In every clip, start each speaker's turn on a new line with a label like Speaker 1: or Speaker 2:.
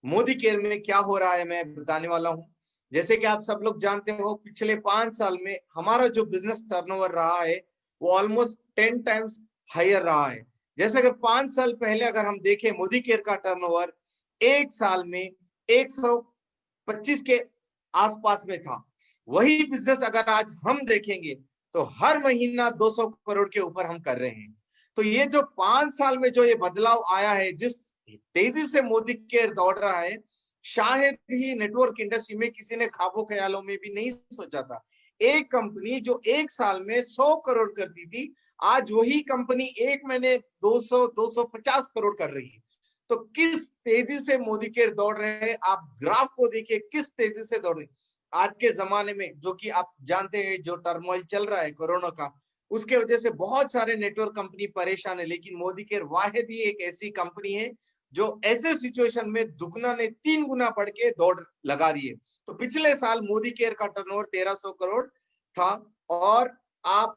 Speaker 1: Modi care में क्या हो रहा है मैं बताने वाला हूं। जैसे कि आप सब लोग जानते हो, पिछले 5 साल में हमारा जो बिजनेस टर्नओवर रहा है वो ऑलमोस्ट 10 टाइम्स हायर रहा है। जैसे अगर 5 साल पहले अगर हम देखें, मोदी केयर का टर्नओवर एक साल में 125 के आसपास में था। वही बिजनेस अगर आज हम देखेंगे तो हर महीना 200 करोड़ के ऊपर हम कर रहे हैं। तो ये जो 5 साल में जो ये बदलाव आया है, जिस तेजी से मोदी केयर दौड़ रहा है, शायद ही नेटवर्क इंडस्ट्री में किसी ने ख्वाबों ख्यालों में भी नहीं सोचा था। एक कंपनी जो एक साल में 100 करोड़ करती थी, आज वही कंपनी एक महीने 200 250 करोड़ कर रही है। तो किस तेजी से मोदी केयर दौड़ रहे हैं, आप ग्राफ को देखिए किस तेजी से दौड़ रहे हैं। आज के जमाने में जो कि आप जानते हैं, जो टर्मोइल चल रहा है कोरोना का, उसके वजह से बहुत सारे नेटवर्क कंपनी परेशान है, लेकिन मोदी केयर वाहिद ही एक ऐसी कंपनी है जो ऐसे सिचुएशन में दुगना ने 3 गुना बढ़ के दौड़ लगा रही है। तो पिछले साल मोदी केयर का टर्नओवर 1300 करोड़ था। और आप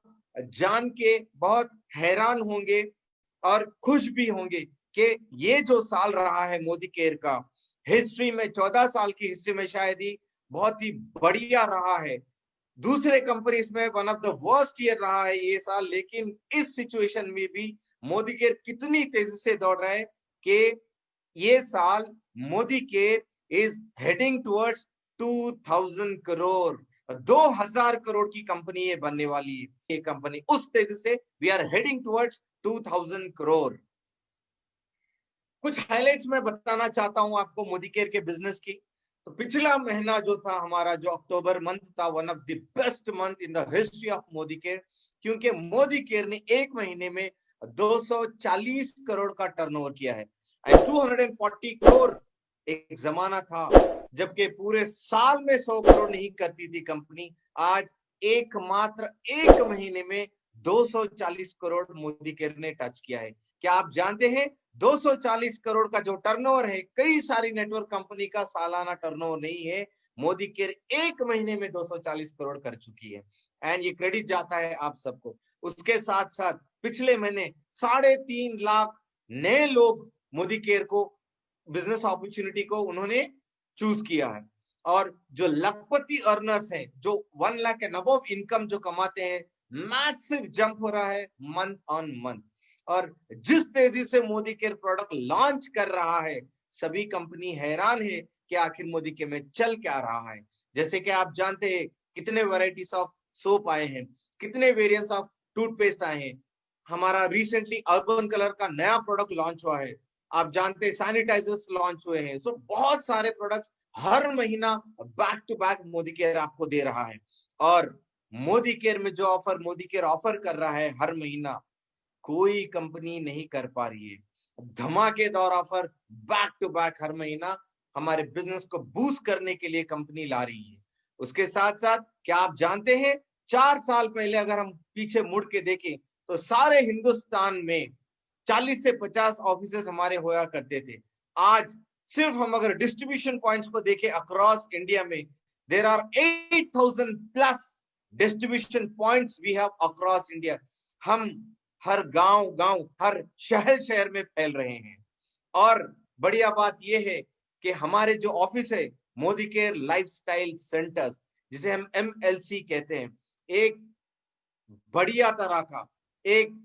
Speaker 1: जान के बहुत हैरान होंगे और खुश भी होंगे कि ये जो साल रहा है मोदी केयर का, हिस्ट्री में 14 साल की हिस्ट्री में शायद ही बहुत ही बढ़िया रहा है। दूसरे कंपनीज में one of the worst year रहा है ये साल, लेकिन इस सिचुएशन में भी मोदी केयर कितनी तेजी से दौड़ रहा है कि ये साल Modi care is heading towards 2000 crore. 2000 crore की कंपनी ये बनने वाली है। ये कंपनी उस तेजी से we are heading towards 2000 crore. कुछ हाइलाइट्स मैं बताना चाहता हूं आपको मोदी केयर के बिजनेस की। तो पिछला महीना जो था हमारा, जो अक्टूबर मंथ था, one of the best month in the history of Modi care, क्योंकि मोदी केयर ने एक महीने में 240 करोड़ का टर्नओवर किया है। एंड 240 करोड़ एक जमाना था जबकि पूरे साल में 100 करोड़ नहीं करती थी कंपनी। आज एकमात्र एक महीने में 240 करोड़ मोदी केयर ने टच किया है। क्या आप जानते हैं 240 करोड़ का जो टर्नओवर है, कई सारी नेटवर्क कंपनी का सालाना टर्नओवर नहीं है। मोदी केयर एक महीने में 240 करोड़ कर चुकी है। एंड ये क्रेडिट जाता है आप सबको। उसके साथ साथ पिछले महीने 3.5 लाख नए लोग मोदी केयर को, बिजनेस अपॉर्चुनिटी को उन्होंने चूज किया है। और जो लखपति अर्नर्स हैं, जो 1 लाख एंड अबव इनकम जो कमाते हैं, मैसिव जंप हो रहा है मंथ ऑन मंथ। और जिस तेजी से मोदी केयर प्रोडक्ट लॉन्च कर रहा है, सभी कंपनी हैरान है कि आखिर मोदी केयर में चल क्या रहा है। जैसे कि आप जानते हैं कितने वैरायटीज ऑफ सोप आए हैं, कितने वेरिएंट्स ऑफ टूथपेस्ट आए हैं। हमारा रिसेंटली अर्बन कलर का नया प्रोडक्ट लॉन्च हुआ है। आप जानते हैं सैनिटाइजर्स लॉन्च हुए हैं। सो बहुत सारे प्रोडक्ट्स हर महीना back to back Modicare आपको दे रहा है। और मोदी केयर में जो ऑफर मोदी केयर ऑफर कर रहा है हर महीना, कोई कंपनी नहीं कर पा रही है। धमाकेदार ऑफर बैक टू बैक हर महीना हमारे बिजनेस को बूस्ट करने के लिए कंपनी ला रही है। उसके साथ साथ क्या आप जानते हैं, 4 साल पहले अगर हम पीछे मुड़ के देखें तो सारे हिंदुस्तान में 40 से 50 ऑफिसेस हमारे होया करते थे। आज सिर्फ हम अगर डिस्ट्रीब्यूशन पॉइंट्स को देखें अक्रॉस इंडिया में, there are 8000 plus distribution points we have across India. हम हर गांव गांव, हर शहर शहर में फैल रहे हैं। और बढ़िया बात यह है कि हमारे जो ऑफिस है मोदी केयर लाइफस्टाइल सेंटर्स, जिसे हम MLC कहते हैं, एक बढ़िया तरह का, एक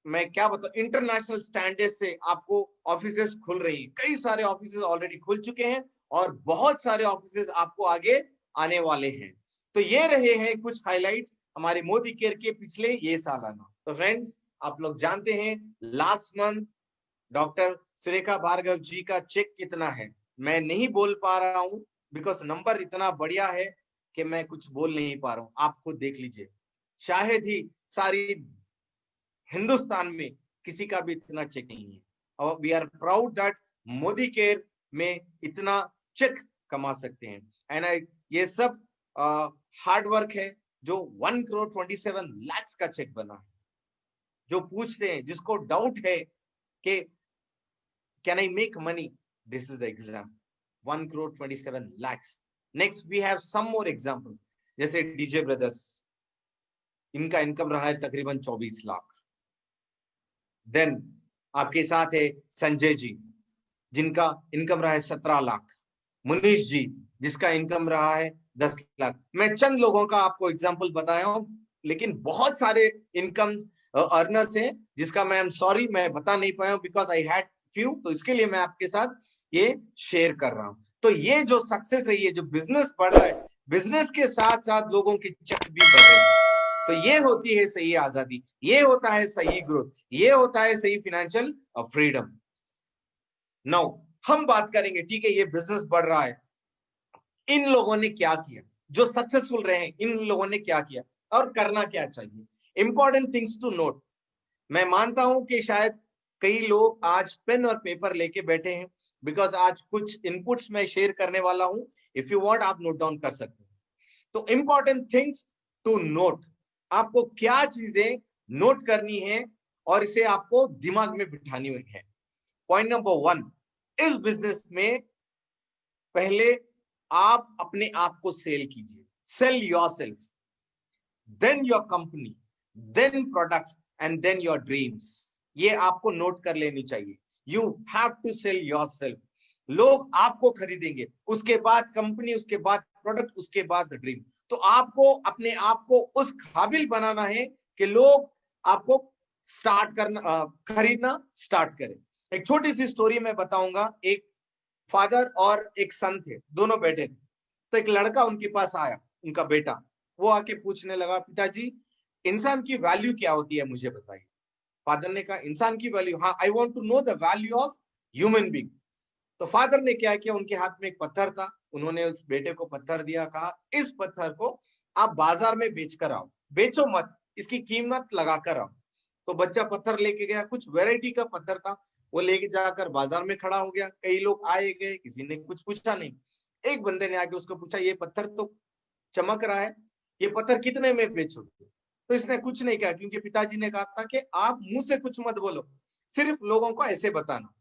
Speaker 1: मैं क्या बताऊं, इंटरनेशनल स्टैंडर्ड से आपको ऑफिसेस खुल रही हैं। कई सारे ऑफिसेस ऑलरेडी खुल चुके हैं और बहुत सारे ऑफिसेस आपको आगे आने वाले हैं। तो ये रहे हैं कुछ हाइलाइट्स हमारे मोदी केयर के पिछले ये सालाना। तो फ्रेंड्स, आप लोग जानते हैं last month doctor Surekha Bhargav ji का चेक कितना है, मैं नहीं बोल पा रहा हूं बिकॉज नंबर इतना बढ़िया है कि मैं कुछ बोल नहीं पा रहा हूं। आप खुद देख लीजिए, शायद ही सारी हिंदुस्तान में किसी का भी इतना चेक नहीं है। और we are proud that Modicare में इतना चेक कमा सकते हैं। एंड ये सब हार्ड वर्क है जो 1 करोड़ 27 लाख का चेक बना है। जो पूछते हैं, जिसको डाउट है कि can I make money, this is the exam, 1 crore 27 lakh. Next we have some more example, जैसे डीजे ब्रदर्स, इनका इनकम रहा है तकरीबन 24 लाख। देन आपके साथ है संजय जी, जिनका इनकम रहा है 17 लाख, मुनीश जी जिसका इनकम रहा है 10 लाख। मैं चंद लोगों का आपको एग्जांपल बताया हूं, लेकिन बहुत सारे इनकम अर्नर्स हैं जिसका मैं सॉरी मैं बता नहीं पाया हूं बिकॉज आई हैड फ्यू, तो इसके लिए मैं आपके साथ ये शेयर कर रहा हूं। तो ये जो सक्सेस रही है, जो बिजनेस बढ़ रहा है, बिजनेस के साथ साथ लोगों के चेक भी बढ़ रहे हैं, तो ये होती है सही आजादी, ये होता है सही ग्रोथ, ये होता है सही फाइनेंशियल फ्रीडम। नाउ हम बात करेंगे, ठीक है, ये बिजनेस बढ़ रहा है, इन लोगों ने क्या किया, जो सक्सेसफुल रहे हैं इन लोगों ने क्या किया और करना क्या चाहिए। Important things to note. मैं मानता हूं कि शायद कई लोग आज पेन और पेपर लेके बैठे हैं, बिकॉज आज कुछ इनपुट्स मैं शेयर करने वाला हूं। इफ यू वांट आप नोट डाउन कर सकते हैं। तो इंपॉर्टेंट थिंग्स टू नोट, आपको क्या चीजें नोट करनी है और इसे आपको दिमाग में बिठानी हुई है। पॉइंट नंबर 1, इस बिजनेस में पहले आप अपने आप को सेल कीजिए, sell yourself, then your company, then products and then your dreams. ये आपको नोट कर लेनी चाहिए। You have to sell yourself. लोग आपको खरीदेंगे, उसके बाद कंपनी, उसके बाद प्रोडक्ट, उसके बाद ड्रीम। तो आपको अपने आप को उस काबिल बनाना है कि लोग आपको स्टार्ट करना, खरीदना स्टार्ट करें। एक छोटी सी स्टोरी मैं बताऊंगा। एक फादर और एक सन थे, दोनों बैठे थे। तो एक लड़का उनके पास आया, उनका बेटा, वो आके पूछने लगा, पिताजी इंसान की वैल्यू क्या होती है, मुझे बताइए। फादर ने कहा, इंसान की वैल्यू, हाँ, I want to know the value of human being. तो फादर ने क्या किया, उनके हाथ में एक पत्थर था, उन्होंने उस बेटे को पत्थर दिया, कहा इस पत्थर को आप बाजार में बेच कर आओ, बेचो मत, इसकी कीमत लगा कर आओ। तो बच्चा पत्थर लेके गया, कुछ वेराइटी का पत्थर था, वो लेके जाकर बाजार में खड़ा हो गया। कई लोग आए गए, किसी ने कुछ पूछा नहीं। एक बंदे ने आके उसको पूछा, ये पत्थर तो चमक रहा है, ये पत्थर कितने में बेचोगे? तो इसने कुछ नहीं कहा, क्योंकि पिताजी ने कहा था कि आप मुंह से कुछ मत बोलो, सिर्फ लोगों को ऐसे बताना,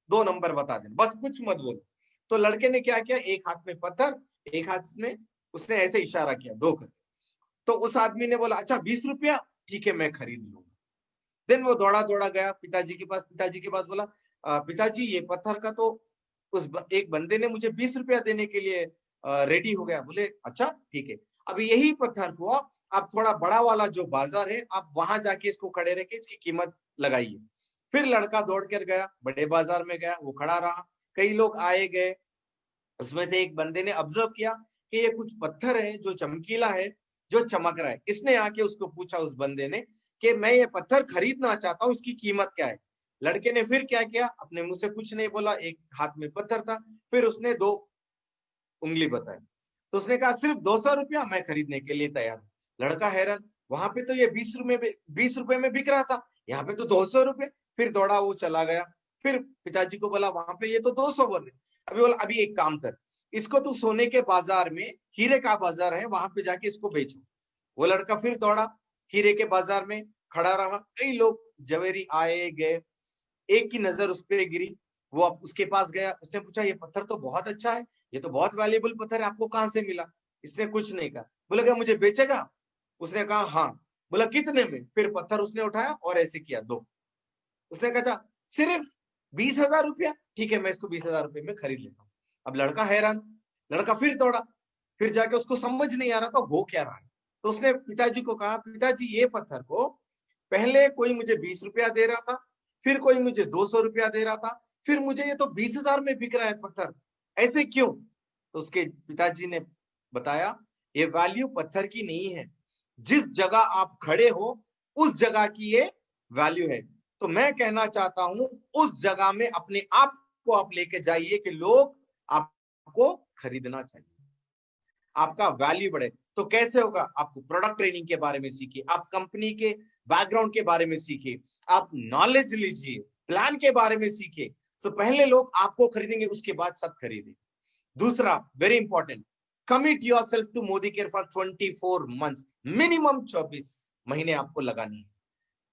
Speaker 1: 2 नंबर बता देना, बस कुछ मत बोलो। तो लड़के ने क्या किया, एक हाथ में पत्थर, एक हाथ में उसने ऐसे इशारा किया, 2 कर। तो उस आदमी ने बोला, अच्छा 20 रुपया, ठीक है मैं खरीद लूंगा। देन वो दौड़ा दौड़ा गया पिताजी के पास, पिताजी के पास बोला, पिताजी ये पत्थर का तो एक बंदे ने मुझे 20 रुपया देने के लिए रेडी हो गया। बोले अच्छा ठीक है, अभी यही पत्थर को आप थोड़ा बड़ा वाला जो बाजार है, आप वहां जाके इसको खड़े रह के इसकी कीमत लगाइए। फिर लड़का दौड़ कर गया, बड़े बाजार में गया, वो खड़ा रहा, कई लोग आए गए। उसमें से एक बंदे ने ऑब्जर्व किया कि ये कुछ पत्थर है जो चमकीला है, जो चमक रहा है। इसने आके उसको पूछा, उस बंदे ने, कि मैं ये पत्थर खरीदना चाहता हूँ, इसकी कीमत क्या है? लड़के ने फिर क्या किया, अपने मुंह से कुछ नहीं बोला, एक हाथ में पत्थर था, फिर उसने 2 उंगली बताई। तो उसने कहा सिर्फ 200 रुपया, मैं खरीदने के लिए तैयार हूँ। लड़का हैरान, वहां पे तो ये 20 रुपए में बिक रहा था, यहाँ पे तो 200 रुपए। फिर दौड़ा वो चला गया, फिर पिताजी को बोला, वहां पे ये तो 200 बोल रहे। अभी बोला, अभी एक काम कर, इसको तू सोने के बाजार में, हीरे का बाजार है, वहां पे जाके इसको बेचो। वो लड़का फिर दौड़ा, हीरे के बाजार में खड़ा रहा, कई लोग जवेरी आए गए। एक की नजर उस पर गिरी, वो उसके पास गया, उसने पूछा, ये पत्थर तो बहुत अच्छा है, ये तो बहुत वैल्यूएबल पत्थर है, आपको कहां से मिला? इसने कुछ नहीं कहा। बोला, क्या मुझे बेचेगा? उसने कहा हाँ। बोला कितने में? फिर पत्थर उसने उठाया और ऐसे किया 2। उसने कहा सिर्फ 20,000 रुपया, ठीक है मैं इसको 20,000 रुपये में खरीद लेता हूँ। अब लड़का हैरान, लड़का फिर दौड़ा, फिर जाके उसको समझ नहीं आ रहा था हो क्या रहा है। तो उसने पिताजी को कहा, पिताजी ये पत्थर को पहले कोई मुझे 20 रुपया दे रहा था, फिर कोई मुझे 200 रुपया दे रहा था, फिर मुझे ये तो 20,000 में बिक रहा है पत्थर, ऐसे क्यों? तो उसके पिताजी ने बताया, ये वैल्यू पत्थर की नहीं है, जिस जगह आप खड़े हो उस जगह की ये वैल्यू है। तो मैं कहना चाहता हूं, उस जगह में अपने आप को आप लेके जाइए कि लोग आपको खरीदना चाहिए, आपका वैल्यू बढ़े। तो कैसे होगा? आपको प्रोडक्ट ट्रेनिंग के बारे में सीखिए, आप कंपनी के बैकग्राउंड के बारे में सीखिए, आप नॉलेज लीजिए, प्लान के बारे में सीखिए। तो पहले लोग आपको खरीदेंगे, उसके बाद सब खरीदेंगे। दूसरा very important, commit yourself to Modicare for 24 months, minimum 24 महीने आपको लगानी है।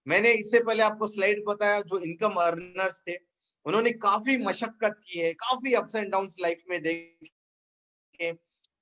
Speaker 1: मैंने इससे पहले आपको स्लाइड बताया, जो इनकम अर्नर्स थे उन्होंने काफी मशक्कत की है, काफी अप्स एंड डाउन्स लाइफ में देखे,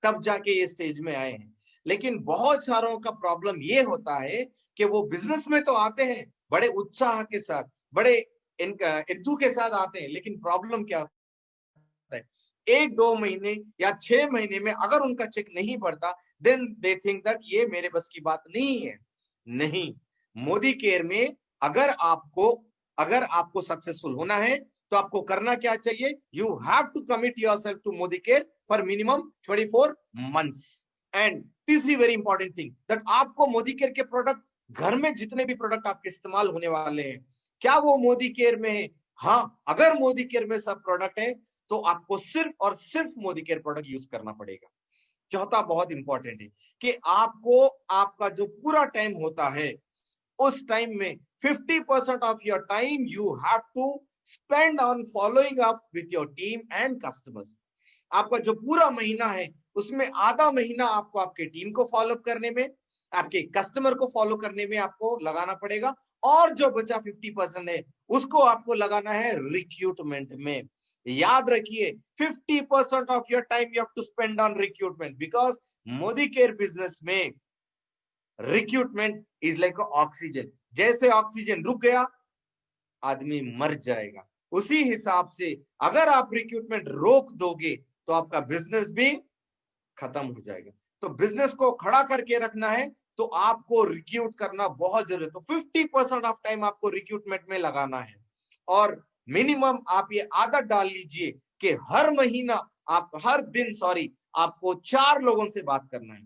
Speaker 1: तब जाके ये स्टेज में आए हैं। लेकिन बहुत सारों का प्रॉब्लम ये होता है कि वो बिजनेस में तो आते हैं बड़े उत्साह के साथ, बड़े इंतु के साथ आते हैं, लेकिन प्रॉब्लम क्या होता है, 1-2 महीने या 6 महीने में अगर उनका चेक नहीं बढ़ता, देन दे थिंक दैट ये मेरे बस की बात नहीं है। नहीं, मोदी केयर में अगर आपको सक्सेसफुल होना है तो आपको करना क्या चाहिए, you have to commit yourself to Modicare for minimum 24 months. And तीसरी वेरी इंपॉर्टेंट थिंग दैट आपको मोदी केयर के प्रोडक्ट, घर में जितने भी प्रोडक्ट आपके इस्तेमाल होने वाले हैं, क्या वो मोदी केयर में है? हाँ, अगर मोदी केयर में सब प्रोडक्ट है तो आपको सिर्फ और सिर्फ मोदी केयर प्रोडक्ट यूज करना पड़ेगा। चौथा बहुत इंपॉर्टेंट है कि आपको आपका जो पूरा टाइम होता है, उस टाइम में 50% of your time you have to spend on following up with your team and customers. आपका जो पूरा महीना है उसमें आधा महीना आपको आपके टीम को फॉलो अप करने में, आपके कस्टमर को फॉलो करने में आपको लगाना पड़ेगा, और जो बचा 50% है उसको आपको लगाना है रिक्रूटमेंट में। याद रखिए, 50% of your time you have to spend on recruitment, because Modicare business में रिक्रूटमेंट इज लाइक ऑक्सीजन। जैसे ऑक्सीजन रुक गया, आदमी मर जाएगा। उसी हिसाब से अगर आप रिक्रूटमेंट रोक दोगे तो आपका बिजनेस भी खत्म हो जाएगा। तो बिजनेस को खड़ा करके रखना है तो आपको रिक्रूट करना बहुत जरूरी है। तो 50% ऑफ टाइम आपको रिक्रूटमेंट में लगाना है, और मिनिमम आप ये आदत डाल लीजिए कि हर दिन आपको 4 लोगों से बात करना है।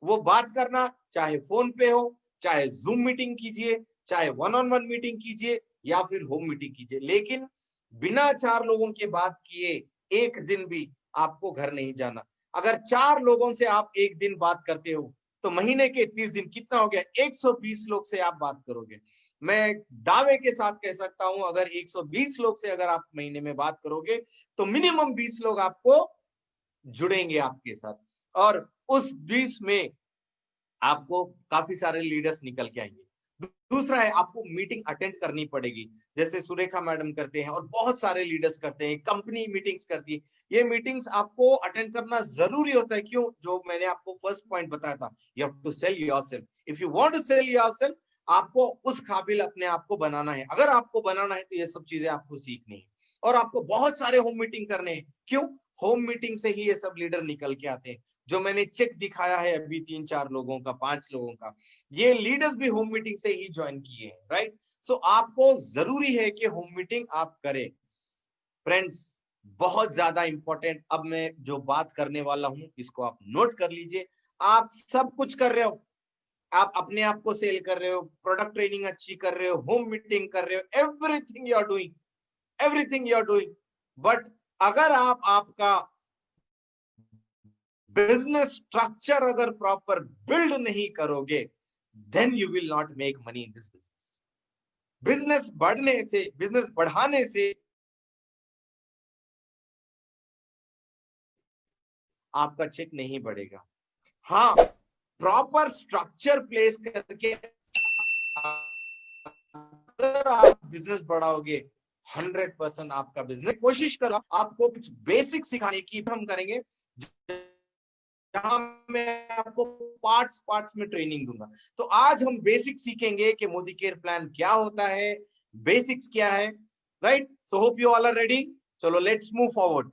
Speaker 1: वो बात करना चाहे फोन पे हो, चाहे जूम मीटिंग कीजिए, चाहे 1-on-1 मीटिंग कीजिए, या फिर होम मीटिंग कीजिए, लेकिन बिना 4 लोगों के बात किए एक दिन भी आपको घर नहीं जाना। अगर 4 लोगों से आप एक दिन बात करते हो तो महीने के 30 दिन कितना हो गया, 120 लोग से आप बात करोगे। मैं दावे के साथ कह सकता हूं, अगर 120 लोग से अगर आप महीने में बात करोगे तो मिनिमम 20 लोग आपको जुड़ेंगे आपके साथ, और उस 20 में आपको काफी सारे लीडर्स निकल के आएंगे। दूसरा है, आपको मीटिंग अटेंड करनी पड़ेगी, जैसे सुरेखा मैडम करते हैं और बहुत सारे लीडर्स करते हैं, कंपनी मीटिंग्स करती है। ये मीटिंग्स आपको अटेंड करना जरूरी होता है। क्यों? जो मैंने आपको फर्स्ट पॉइंट बताया था, you have to sell yourself. If you want to sell yourself, आपको उस काबिल अपने आप को बनाना है। अगर आपको बनाना है तो ये सब चीजें आपको सीखनी है, और आपको बहुत सारे होम मीटिंग करने हैं। क्यों? होम मीटिंग से ही ये सब लीडर निकल के आते हैं। जो मैंने चेक दिखाया है अभी 3-4 लोगों का, 5 लोगों का, ये लीडर्स भी होम मीटिंग से ही ज्वाइन किए हैं, राइट? सो आपको जरूरी है कि होम मीटिंग आप करें। फ्रेंड्स, बहुत ज्यादा इंपॉर्टेंट, अब मैं जो बात करने वाला हूं इसको आप नोट कर लीजिए। आप सब कुछ कर रहे हो, आप अपने आप को सेल कर रहे हो, प्रोडक्ट ट्रेनिंग अच्छी कर रहे हो, होम मीटिंग कर रहे हो, everything you are doing, but अगर आप आपका बिजनेस स्ट्रक्चर अगर प्रॉपर बिल्ड नहीं करोगे, then you will not make money in this business. Business बढ़ाने से आपका चेक नहीं बढ़ेगा। हाँ, प्रॉपर स्ट्रक्चर प्लेस करके अगर आप बिजनेस बढ़ाओगे, 100% आपका बिजनेस। कोशिश करो आपको कुछ बेसिक सिखाने की हम करेंगे, जहां मैं आपको पार्ट्स में ट्रेनिंग दूंगा। तो आज हम बेसिक सीखेंगे कि मोदी केयर प्लान क्या होता है, बेसिक्स क्या है, right? So hope you all are ready. चलो लेट्स मूव फॉरवर्ड।